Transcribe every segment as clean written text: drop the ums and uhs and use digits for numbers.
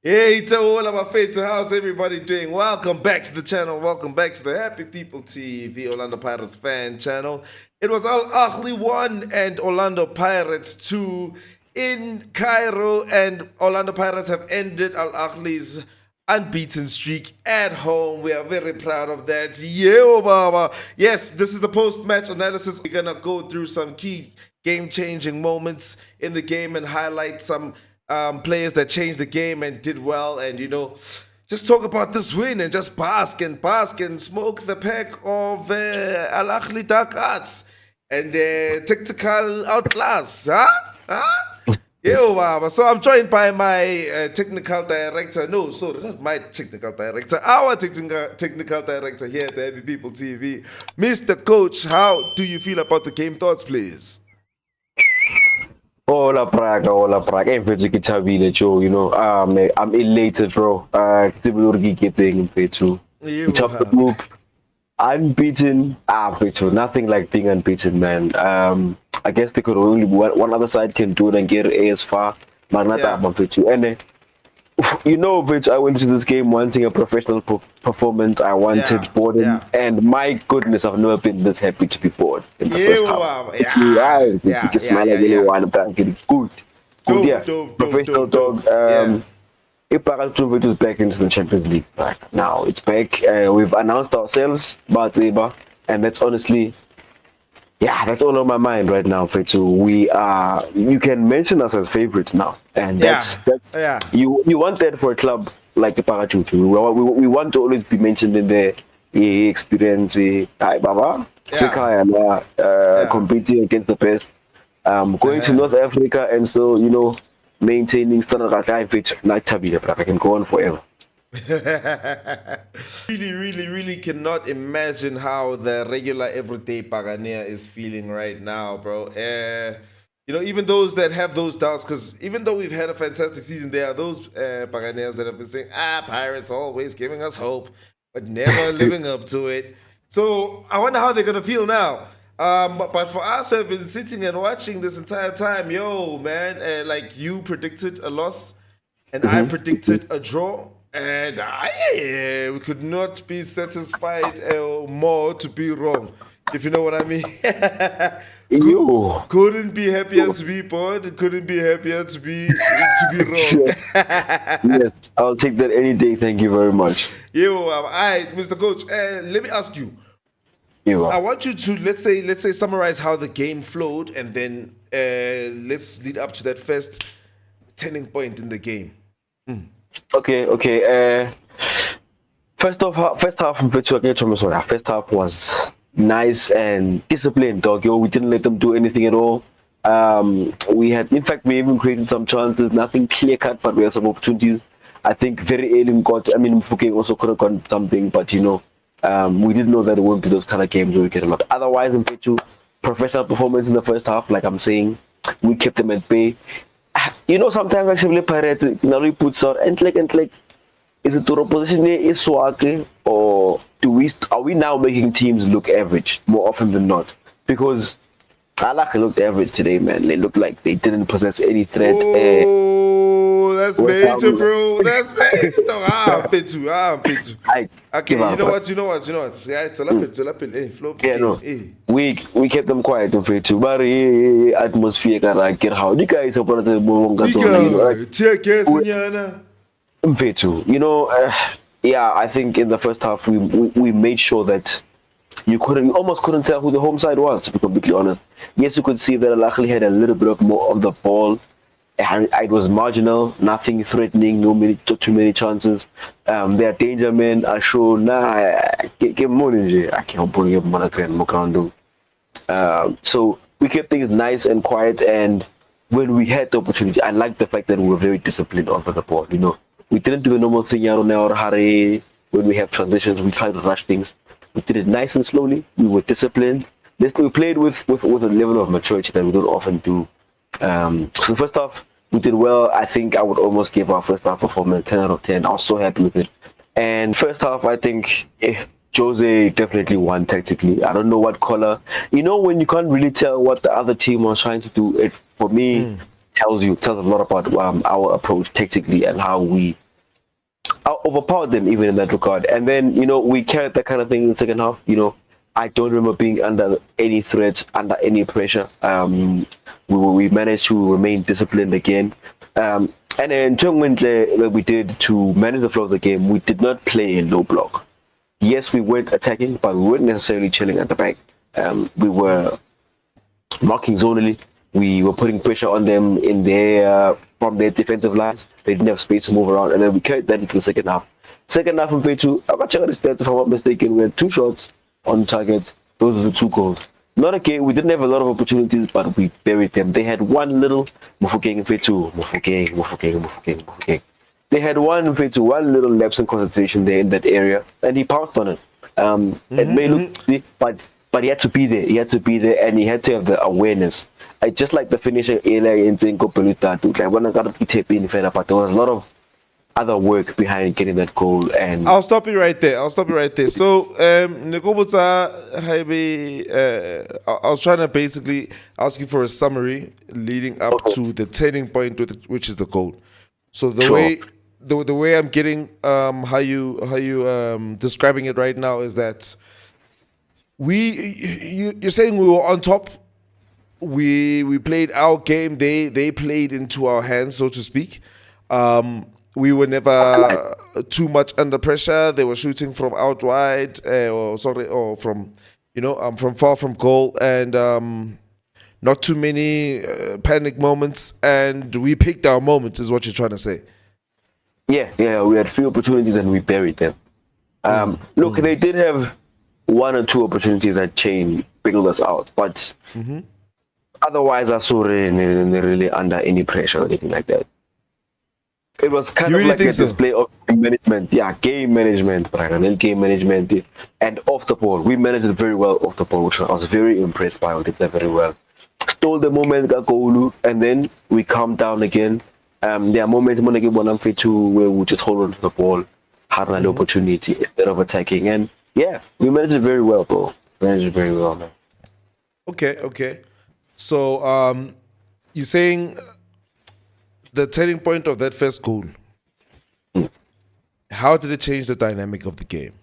Hey, it's all about faith. So how's everybody doing? Welcome back to the channel. Welcome back to the Happy People TV, Orlando Pirates fan channel. It was Al Ahly 1 and Orlando Pirates 2 in Cairo, and Orlando Pirates have ended Al Ahly's unbeaten streak at home. We are very proud of that. Yeah, Baba. Yes, this is the post-match analysis. We're gonna go through some key game-changing moments in the game and highlight some players that changed the game and did well, and just talk about this win and just bask and smoke the pack of Al Ahly Dark Arts and tactical outclass, huh? Yo, Baba. So I'm joined by my technical director. No, sorry, not my technical director. Our technical director here at the Happy People TV, Mr. Coach. How do you feel about the game? Thoughts, please. Hola Praga. Mfethu ngithabile Joe, I'm elated bro. Kutibula ngiketheng mfethu. You, We top the group, unbeaten. Mfethu, nothing like being unbeaten, man. I guess they could only one other side can do it and get A as far. But not that mfethu. And Bitch, I went into this game wanting a professional performance. I wanted boredom, and my goodness, I've never been this happy to be bored in the first half. Baba. Good. Good, yeah. Professional dog. Yeah. Ipagal Trumpet is back into the Champions League right now. It's back. We've announced ourselves, and that's honestly, that's all on my mind right now, Fetu. You can mention us as favorites now, and that's you want that for a club like the Parachutu. We want to always be mentioned in the experience. Hi, Baba. Competing against the best. Going to North Africa and still, maintaining standard like I can go on forever. Really cannot imagine how the regular everyday Paganeer is feeling right now, bro. Even those that have those doubts, because even though we've had a fantastic season, there are those Paganeers that have been saying, Pirates always giving us hope, but never living up to it. So I wonder how they're gonna feel now. But for us who have been sitting and watching this entire time, yo, man, like you predicted a loss, and I predicted a draw. And we could not be satisfied more to be wrong, if you know what I mean. Couldn't be happier to be bored. Couldn't be happier to be wrong. Yes, I'll take that any day. Thank you very much. All right, Mr. Coach. Let me ask you. I want you to let's say summarize how the game flowed, and then let's lead up to that first turning point in the game. Okay. First half was nice and disciplined, dog. We didn't let them do anything at all. We even created some chances, nothing clear cut, but we had some opportunities. I think very early Mfuke also could have gotten something, but we didn't know that it wouldn't be those kind of games where we get a lot. Otherwise, in professional performance in the first half, like I'm saying, we kept them at bay. Sometimes actually Pirates puts out and like is it to opposition is swake, or are we now making teams look average more often than not? Because Alak looked average today, man. They looked like they didn't possess any threat. Oh, that's major, bro. That's major. Pitu. Okay, you know what? Yeah, flow. Yeah, no. We kept them quiet, Pitu. But atmosphere get how you guys are part of the I think in the first half we made sure that you almost couldn't tell who the home side was, to be completely honest. Yes, you could see that Al Ahly had a little bit more of the ball. It was marginal, nothing threatening, too many chances. Their danger men are shown. So we kept things nice and quiet, and when we had the opportunity, I liked the fact that we were very disciplined over the ball. We didn't do the normal thing, or hurry. When we have transitions, we try to rush things. We did it nice and slowly. We were disciplined. We played with a level of maturity that we don't often do. So first off, we did well. I think I would almost give our first half performance 10 out of 10. I was so happy with it. And first half, I think Jose definitely won tactically. I don't know what color. When you can't really tell what the other team was trying to do, it for me tells a lot about our approach tactically and how we overpowered them even in that regard. And then, we carried that kind of thing in the second half. I don't remember being under any threat, under any pressure. We managed to remain disciplined again. And then that we did to manage the flow of the game, we did not play in low block. Yes, we weren't attacking, but we weren't necessarily chilling at the back. We were marking zonally. We were putting pressure on them in their from their defensive lines. They didn't have space to move around, and then we carried that into the second half. Second half, in two, I'm not checking the stats if I'm not mistaken. We had 2 shots on target. Those were the 2 goals. Not okay. We didn't have a lot of opportunities, but we buried them. They had one little Mufukeng Fetu, Mufukeng. They had one little lapse in concentration there in that area, and he pounced on it. It may look easy, but he had to be there. He had to be there, and he had to have the awareness. I just like the finisher earlier in Pelita. Like when I got to tap in, but there was a lot of other work behind getting that goal. And I'll stop you right there. So, Nekobutsa, I was trying to basically ask you for a summary leading up to the turning point, which is the goal. So the way I'm getting how you describing it right now is that you're saying we were on top. We played our game. They played into our hands, so to speak. We were never too much under pressure. They were shooting from out wide, or from from far from goal, and not too many panic moments. And we picked our moments, is what you're trying to say. Yeah, we had few opportunities and we buried them. Look, they did have 1 or 2 opportunities that bailed us out, but otherwise, I saw really under any pressure or anything like that. It was kind of like a display of management. Yeah, game management, game management, and off the ball. We managed it very well off the ball, which I was very impressed by. We did that very well. Stole the moment, got goal, and then we calmed down again. There are moments when I get 1 and 2 where we just hold on to the ball, had an opportunity instead of attacking, and yeah, we managed it very well, bro. Managed it very well, man. Okay. So, you're saying the turning point of that first goal, how did it change the dynamic of the game?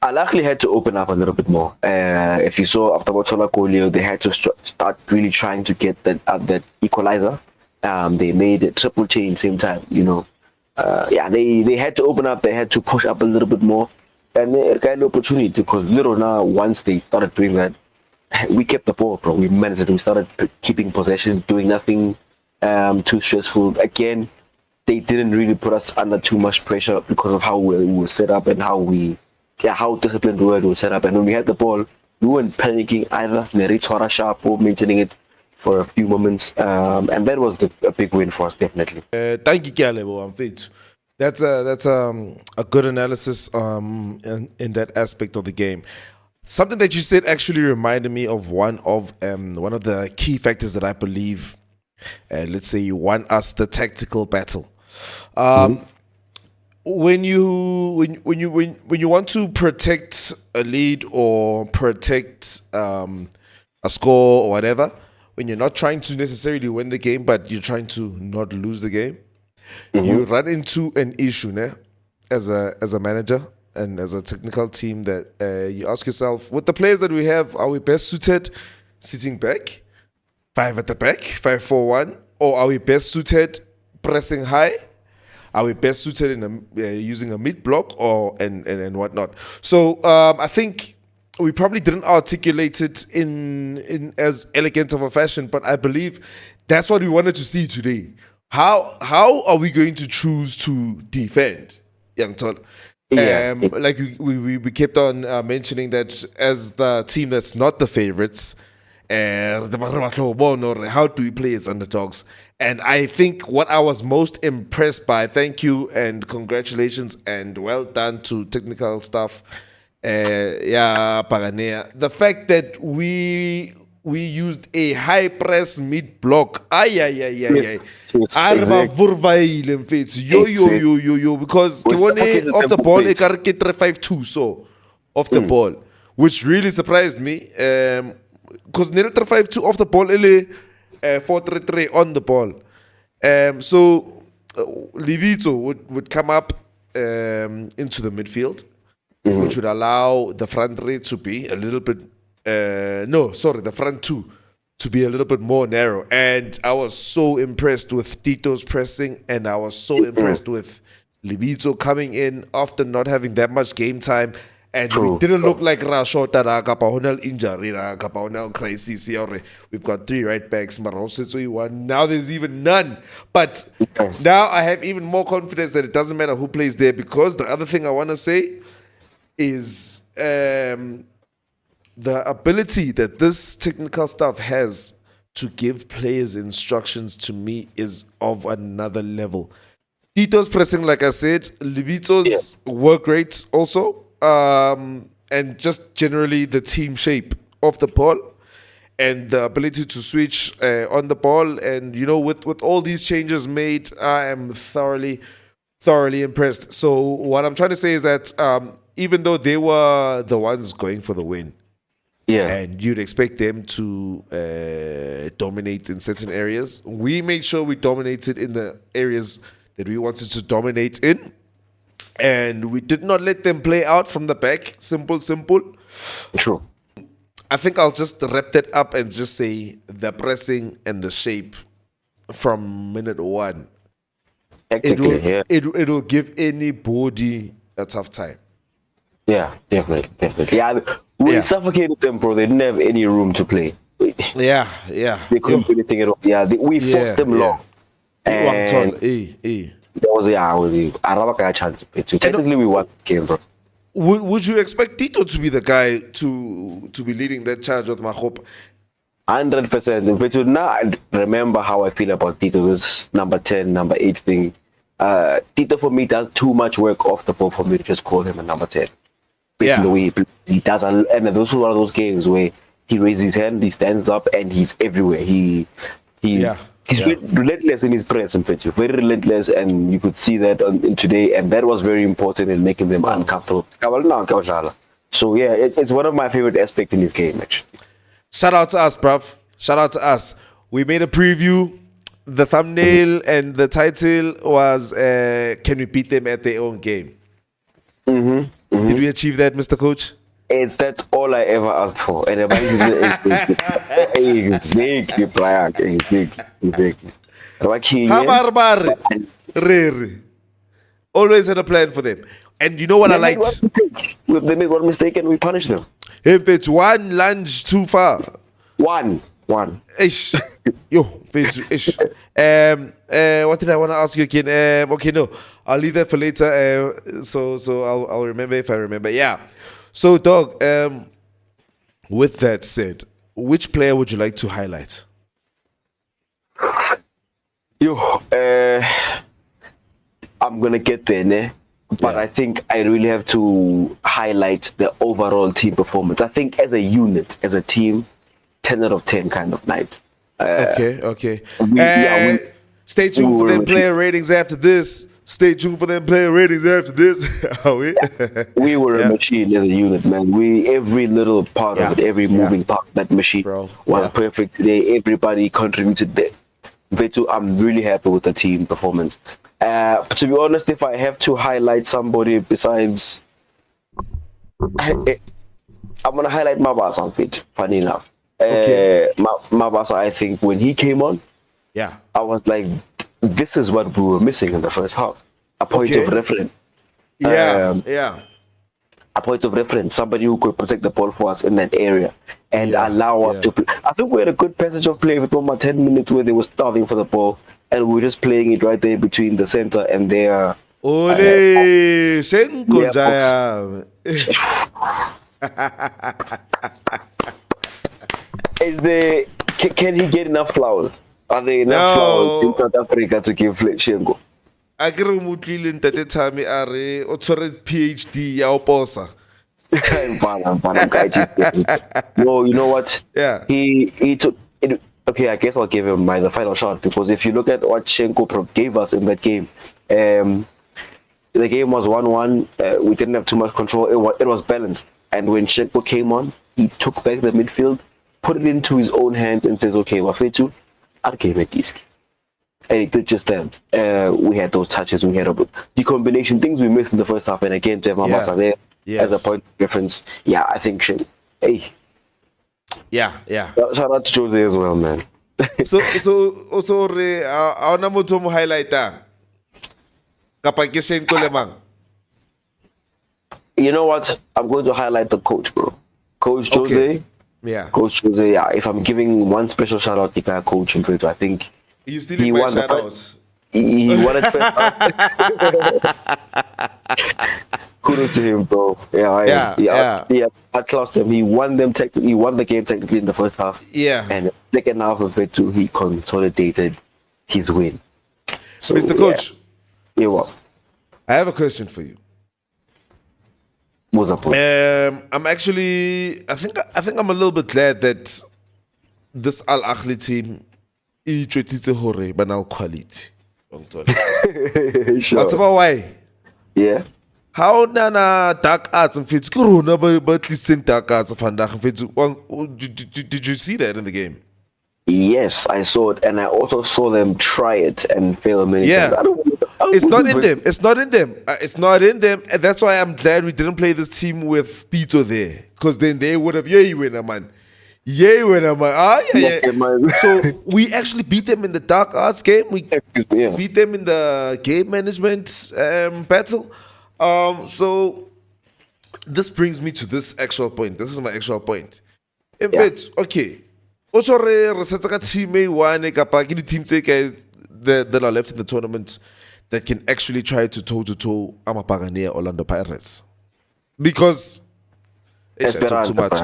Ahly had to open up a little bit more. If you saw after Botswana goal, they had to start really trying to get that equalizer. They made a triple change same time, they had to open up. They had to push up a little bit more, and it got an opportunity because little now once they started doing that, we kept the ball, bro. We managed it. We started keeping possession, doing nothing too stressful. Again, they didn't really put us under too much pressure because of how we were set up and how disciplined we were set up. And when we had the ball, we weren't panicking either. Neritwara sharp or maintaining it for a few moments, and that was a big win for us, definitely. Thank you, Caleb. That's a good analysis in that aspect of the game. Something that you said actually reminded me of one of the key factors that I believe, let's say, you won us the tactical battle. When you want to protect a lead or protect a score or whatever, when you're not trying to necessarily win the game, but you're trying to not lose the game, you run into an issue, as a manager and as a technical team, that you ask yourself, with the players that we have, are we best suited sitting back, 5 at the back, 5-4-1, or are we best suited pressing high? Are we best suited in using a mid block and whatnot? So I think we probably didn't articulate it in as elegant of a fashion, but I believe that's what we wanted to see today. How are we going to choose to defend, Young Tol? Like we kept on mentioning that as the team that's not the favorites, how do we play as underdogs? And I think what I was most impressed by, thank you and congratulations and well done to technical staff, Paganea, the fact that we used a high press mid block. Yo, because off the ball, 3-5-2, so off the ball, which really surprised me. Because 3-5-2 off the ball, 4-3-3 on the ball. So Livito would come up into the midfield, which would allow the front three to be a little bit. The front two to be a little bit more narrow. And I was so impressed with Tito's pressing, and I was so impressed with Riveiro coming in after not having that much game time. And we didn't look like Rashota Kapaonal injury, Kapaonal crisis here. We've got 3 right backs, Marosetsui one. Now there's even none. But now I have even more confidence that it doesn't matter who plays there, because the other thing I want to say is the ability that this technical staff has to give players instructions, to me, is of another level. Tito's pressing, like I said, Riveiro's work rate also. And just generally the team shape of the ball and the ability to switch on the ball. And, with all these changes made, I am thoroughly impressed. So what I'm trying to say is that even though they were the ones going for the win, and you'd expect them to dominate in certain areas, we made sure we dominated in the areas that we wanted to dominate in. And we did not let them play out from the back. Simple. True. I think I'll just wrap that up and just say the pressing and the shape from minute 1. It'll give anybody a tough time. Yeah, definitely. Yeah, we suffocated them, bro. They didn't have any room to play. Yeah. They couldn't do anything at all. Yeah, we fought them long. And that was a chance to technically we won the game, bro. Would you expect Tito to be the guy to be leading that charge with Mahopa? 100%. But now I remember how I feel about Tito, this number 10, number 8 thing. Tito for me does too much work off the ball for me to just call him a number 10. The way he does, and those are one of those games where he raises his hand, he stands up, and he's everywhere. He's relentless in his press, in fact, very relentless, and you could see that in today, and that was very important in making them uncomfortable. So yeah, it's one of my favorite aspects in this game, actually. Shout out to us, bruv. Shout out to us. We made a preview. The thumbnail and the title was "Can we beat them at their own game?" Did we achieve that, Mr. Coach? That's all I ever asked for. And exactly, Brian. Exactly. Always had a plan for them. And you know what I liked? They made one mistake and we punish them. If it's one lunge too far. One. Ish. Ish. What did I want to ask you again? Okay, no. I'll leave that for later. So I'll remember if I remember. Yeah. So, Dog, with that said, which player would you like to highlight? I'm going to get there, ne? But I think I really have to highlight the overall team performance. I think as a unit, as a team, 10 out of 10 kind of night. Okay. Stay tuned for them player ratings after this. We were a machine as a unit, man. Every little part of it, every moving part of that machine was perfect today. Everybody contributed there. I'm really happy with the team performance. To be honest, if I have to highlight somebody besides, I'm going to highlight Mabasa, funny enough. Mabasa, I think when he came on, I was like, this is what we were missing in the first half. A point of reference. A point of reference. Somebody who could protect the ball for us in that area and allow us to play. I think we had a good passage of play with almost 10 minutes where they were starving for the ball and we were just playing it right there between the center and their Can he get enough flowers? Are there enough flowers in South Africa to give Shengo? I can remove Ntate Tami Are or PhD Yaoposa. No, you know what? Yeah. He took it. Okay, I guess I'll give him the final shot, because if you look at what Shenko gave us in that game, the game was 1-1. We didn't have too much control. It was balanced. And when Shenko came on, he took back the midfield, put it into his own hands, and says, "Okay, Wafetu, Arke Mekiski." and it did just stand. We had those touches, we had the combination things we missed in the first half, and again, Jeff Mambasa there as a Yes. point of difference. Yeah, I think, hey, Yeah, yeah. shout out to Jose as well, man. So also re a ona motho mo highlighta. Kapa ke Shane Coleman. You know what? I'm going to highlight the coach, bro. Coach Jose. Okay. Yeah. Coach Jose, yeah. If I'm giving one special shout out to the coach in Plato, I think You still he my won the shout out. he won it first Kudos to him, bro. He outclassed them. He won them he won the game technically in the first half. Yeah. And the second half of it too, he consolidated his win. So, Mr. Coach, yeah, what? I have a question for you. What's up? I'm actually I think I'm a little bit glad that this Al Ahly team e tswetsitse hore banal quality. Sure. What's about why? Yeah. How nana dark arts and fits corona but listen dark arts of fits. Did you see that in the game? Yes, I saw it, and I also saw them try it and fail many times. It's not in them. It's not in them. It's not in them. And that's why I'm glad we didn't play this team with Pito there. Because then they would have, yeah, man. So we actually beat them in the dark arts game. We beat them in the game management battle. So this brings me to this actual point. This is my actual point. In fact, okay. Also, team that are left in the tournament that can actually try to toe-to-toe Buccaneers Orlando Pirates. Because I talk too much.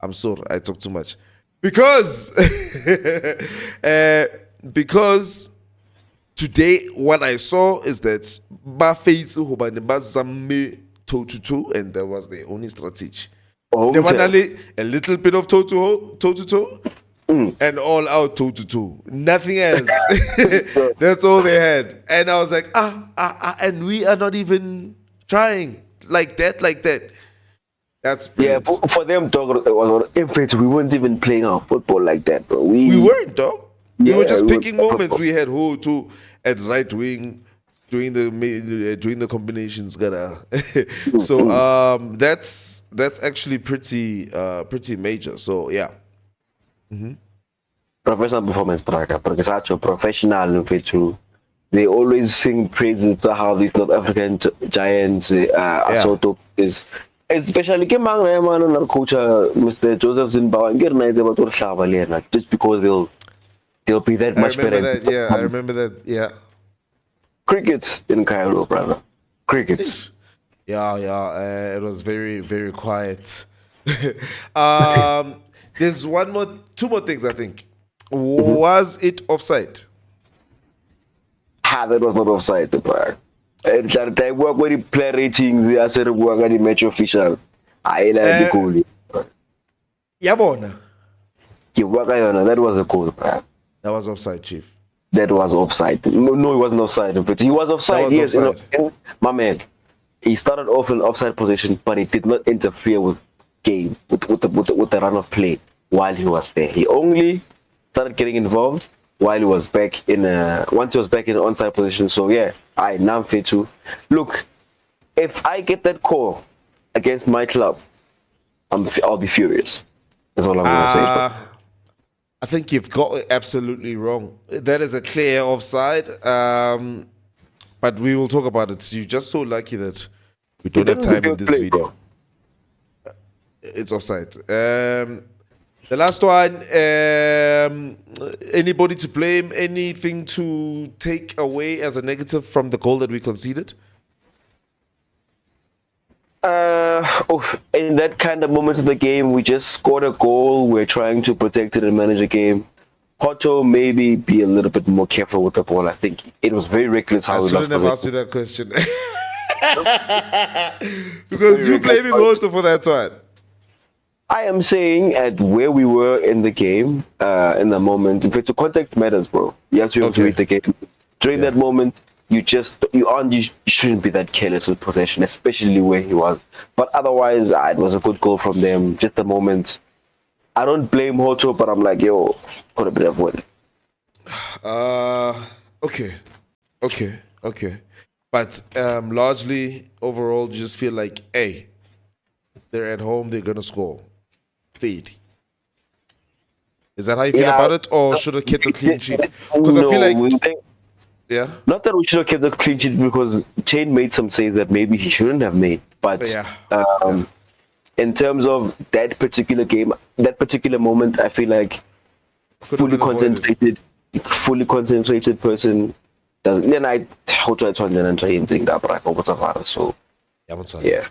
I'm sorry, I talk too much. Because because today what I saw is that Buffets Zamme toe-to-toe, and that was the only strategy. A little bit of toe-to-toe. And all out toe-to-toe. Nothing else. That's all they had. And I was like, and we are not even trying like that. That's brilliant. Yeah, for them, dog, in fact, we weren't even playing our football like that, bro. We weren't, dog. We were just picking moments. Football. We had Ho2 at right wing doing the combinations, so that's actually pretty major. So yeah. Professional performance tracker, because actually professional too. They always sing praises to how these North African giants are so top. Is especially coach Mr. Joseph Zimbabwe just because they'll be that much better. I remember that. Yeah. Crickets in Cairo, brother. Crickets. Yeah. It was very, very quiet. There's two more things I think. Was it offside? That was not offside, bro. I work with the player ratings. I said work at the match official. I like the goal. Yabona. That was a goal, bro. That was offside, Chief. That was offside. No, he wasn't offside. But he was offside. Yes, offside. My man. He started off in offside position, but he did not interfere with game with the run of play while he was there. He only started getting involved while he was back in once he was back in the onside position. So yeah, now I'm fit too. Look, if I get that call against my club, I'll be furious. That's all I'm gonna say. I think you've got it absolutely wrong. That is a clear offside. But we will talk about it. You're just so lucky that we don't have time in this video. It's offside. The last one, anybody to blame, anything to take away as a negative from the goal that we conceded? In that kind of moment of the game, we just scored a goal. We're trying to protect it and manage the game. Otto, maybe be a little bit more careful with the ball. I think it was very reckless how we lost. I shouldn't have asked you that question. Because you're blaming Otto for that one. I am saying at where we were in the game, in the moment, in fact, the context matters, bro. You have to read the game. During that moment, you shouldn't be that careless with possession, especially where he was. But otherwise, it was a good goal from them. Just a moment. I don't blame Hoto, but I'm like, yo, could have been avoided. Okay. But largely, overall, you just feel like, hey, they're at home, they're gonna score. Feed. Is that how you feel Yeah, about it, or should have kept the clean sheet? Because I feel no, like, we think yeah, not that we should have kept the clean sheet because Chain made some saves that maybe he shouldn't have made. But yeah, yeah. in terms of that particular game, that particular moment, I feel like Could have been avoided. fully concentrated person doesn't. Then I how to try and try and think that so Yeah, I'm sorry. yeah.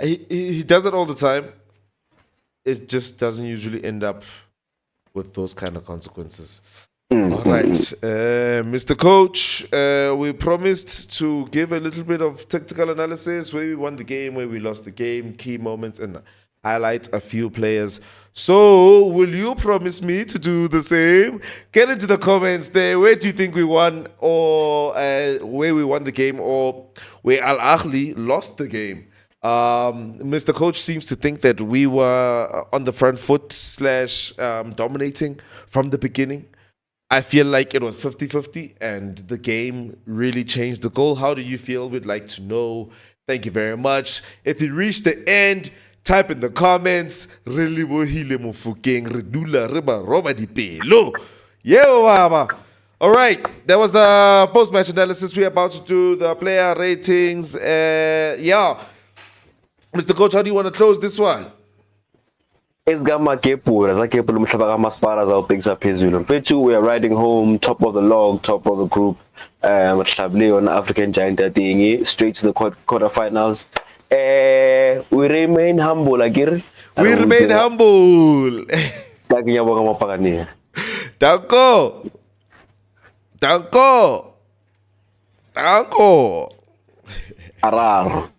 He does it all the time. It just doesn't usually end up with those kind of consequences. All right, Mr. Coach, we promised to give a little bit of tactical analysis, where we won the game, where we lost the game, key moments, and highlight a few players. So, will you promise me to do the same? Get into the comments there. Where do you think we won, or where we won the game, or where Al Ahly lost the game? Mr. Coach seems to think that we were on the front foot / dominating from the beginning. I feel like it was 50-50 and the game really changed the goal. How do you feel? We'd like to know. Thank you very much. If you reach the end, type in the comments. Really bohile mofokeng re dula re ba roba dipelo. Yeo baba. All right, that was the post-match analysis. We're about to do the player ratings. Yeah. Mr. Coach, how do you want to close this one? Esigama kepura zakepula umhlaba kamasipala zawubhekisa phezulu mfethu. We are riding home, top of the log, top of the group. Sihlabile on African Giant dating straight to the quarterfinals. We remain humble, Agir. We remain humble. Ngiyabonga Buccaneers. Danko. Arar.